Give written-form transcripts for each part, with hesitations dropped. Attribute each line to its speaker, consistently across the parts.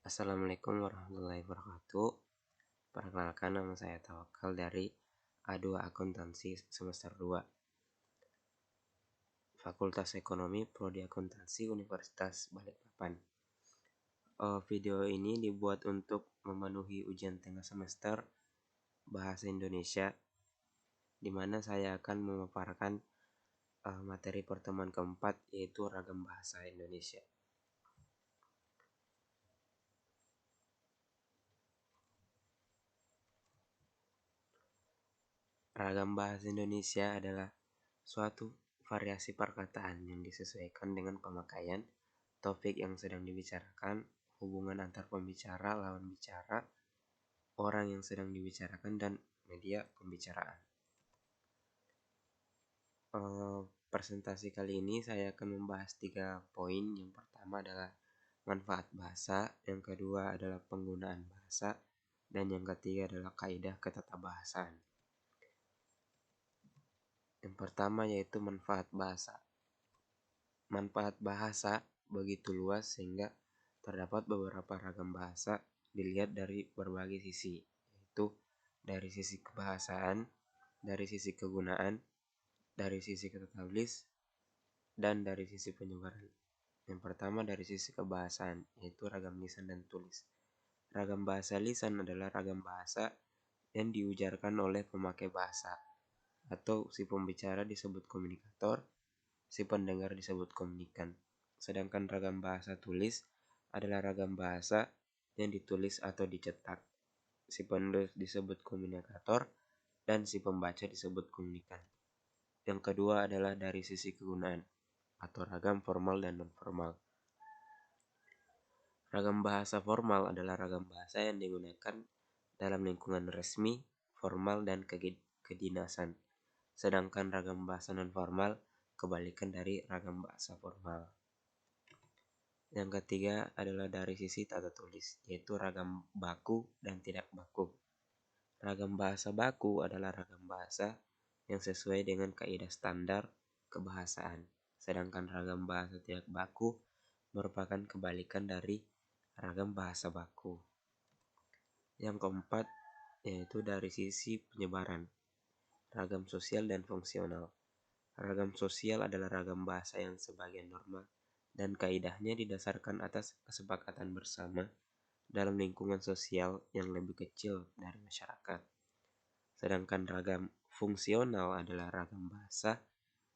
Speaker 1: Assalamualaikum warahmatullahi wabarakatuh. Perkenalkan, nama saya Tawakal dari A2 Akuntansi semester 2, Fakultas Ekonomi Prodi Akuntansi Universitas Balikpapan. Video ini dibuat untuk memenuhi ujian tengah semester Bahasa Indonesia, di mana saya akan memaparkan materi pertemuan keempat, yaitu ragam bahasa Indonesia. Ragam bahasa Indonesia adalah suatu variasi perkataan yang disesuaikan dengan pemakaian, topik yang sedang dibicarakan, hubungan antar pembicara lawan bicara, orang yang sedang dibicarakan, dan media pembicaraan. Presentasi kali ini saya akan membahas 3 poin. Yang pertama adalah manfaat bahasa, yang kedua adalah penggunaan bahasa, dan yang ketiga adalah kaidah ketatabahasaan. Yang pertama yaitu manfaat bahasa. Manfaat bahasa begitu luas sehingga terdapat beberapa ragam bahasa dilihat dari berbagai sisi, yaitu dari sisi kebahasaan, dari sisi kegunaan, dari sisi katatablis, dan dari sisi penyebaran. Yang pertama dari sisi kebahasaan, yaitu ragam lisan dan tulis. Ragam bahasa lisan adalah ragam bahasa yang diujarkan oleh pemakai bahasa, atau si pembicara disebut komunikator, si pendengar disebut komunikan. Sedangkan ragam bahasa tulis adalah ragam bahasa yang ditulis atau dicetak. Si penulis disebut komunikator dan si pembaca disebut komunikan. Yang kedua adalah dari sisi kegunaan atau ragam formal dan non-formal. Ragam bahasa formal adalah ragam bahasa yang digunakan dalam lingkungan resmi, formal, dan kedinasan. Sedangkan ragam bahasa non-formal kebalikan dari ragam bahasa formal. Yang ketiga adalah dari sisi tata tulis, yaitu ragam baku dan tidak baku. Ragam bahasa baku adalah ragam bahasa yang sesuai dengan kaidah standar kebahasaan. Sedangkan ragam bahasa tidak baku merupakan kebalikan dari ragam bahasa baku. Yang keempat yaitu dari sisi penyebaran, ragam sosial dan fungsional. Ragam sosial adalah ragam bahasa yang sebagian norma dan kaidahnya didasarkan atas kesepakatan bersama dalam lingkungan sosial yang lebih kecil dari masyarakat. Sedangkan ragam fungsional adalah ragam bahasa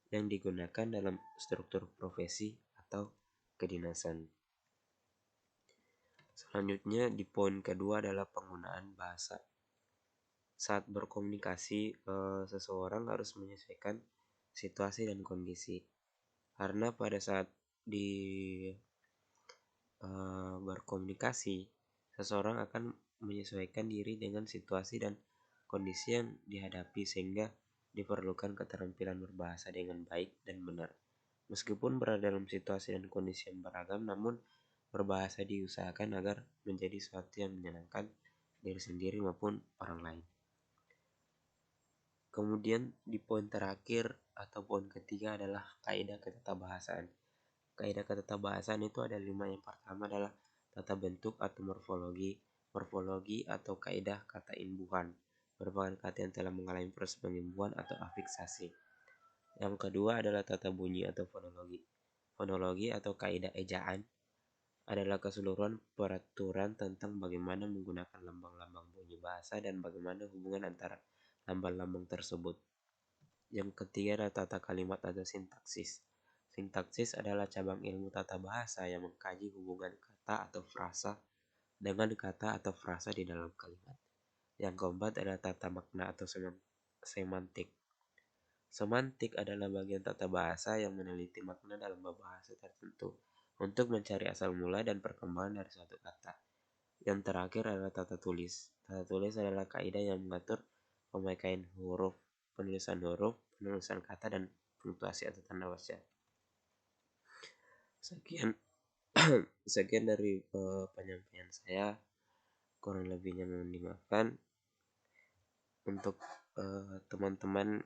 Speaker 1: yang digunakan dalam struktur profesi atau kedinasan. Selanjutnya di poin kedua adalah penggunaan bahasa. Saat berkomunikasi, seseorang harus menyesuaikan situasi dan kondisi. Karena pada saat berkomunikasi, seseorang akan menyesuaikan diri dengan situasi dan kondisi yang dihadapi, sehingga diperlukan keterampilan berbahasa dengan baik dan benar. Meskipun berada dalam situasi dan kondisi yang beragam, namun berbahasa diusahakan agar menjadi sesuatu yang menyenangkan diri sendiri maupun orang lain. Kemudian di poin terakhir atau poin ketiga adalah kaidah ketatabahasaan. Kaidah ketatabahasaan itu ada 5. Yang pertama adalah tata bentuk atau morfologi. Morfologi atau kaidah kata imbuhan merupakan kata yang telah mengalami proses pengimbuhan atau afiksasi. Yang kedua adalah tata bunyi atau fonologi. Fonologi atau kaidah ejaan adalah keseluruhan peraturan tentang bagaimana menggunakan lambang-lambang bunyi bahasa dan bagaimana hubungan antara lambang-lambang tersebut. Yang ketiga adalah tata kalimat atau sintaksis. Sintaksis adalah cabang ilmu tata bahasa yang mengkaji hubungan kata atau frasa dengan kata atau frasa di dalam kalimat. Yang keempat adalah tata makna atau semantik. Semantik adalah bagian tata bahasa yang meneliti makna dalam bahasa tertentu untuk mencari asal mula dan perkembangan dari suatu kata. Yang terakhir adalah tata tulis. Tata tulis adalah kaidah yang mengatur pemakaian huruf, penulisan kata, dan punktuasi atau tanda baca. Sekian dari penyampaian saya. Kurang lebihnya mohon dimaafkan. Untuk teman-teman,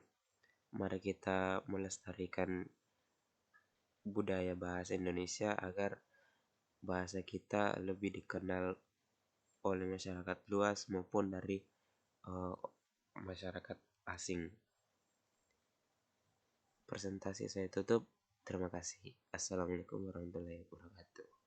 Speaker 1: mari kita melestarikan budaya bahasa Indonesia agar bahasa kita lebih dikenal oleh masyarakat luas maupun dari uh, masyarakat asing. Presentasi saya tutup. Terima kasih. Assalamualaikum warahmatullahi wabarakatuh.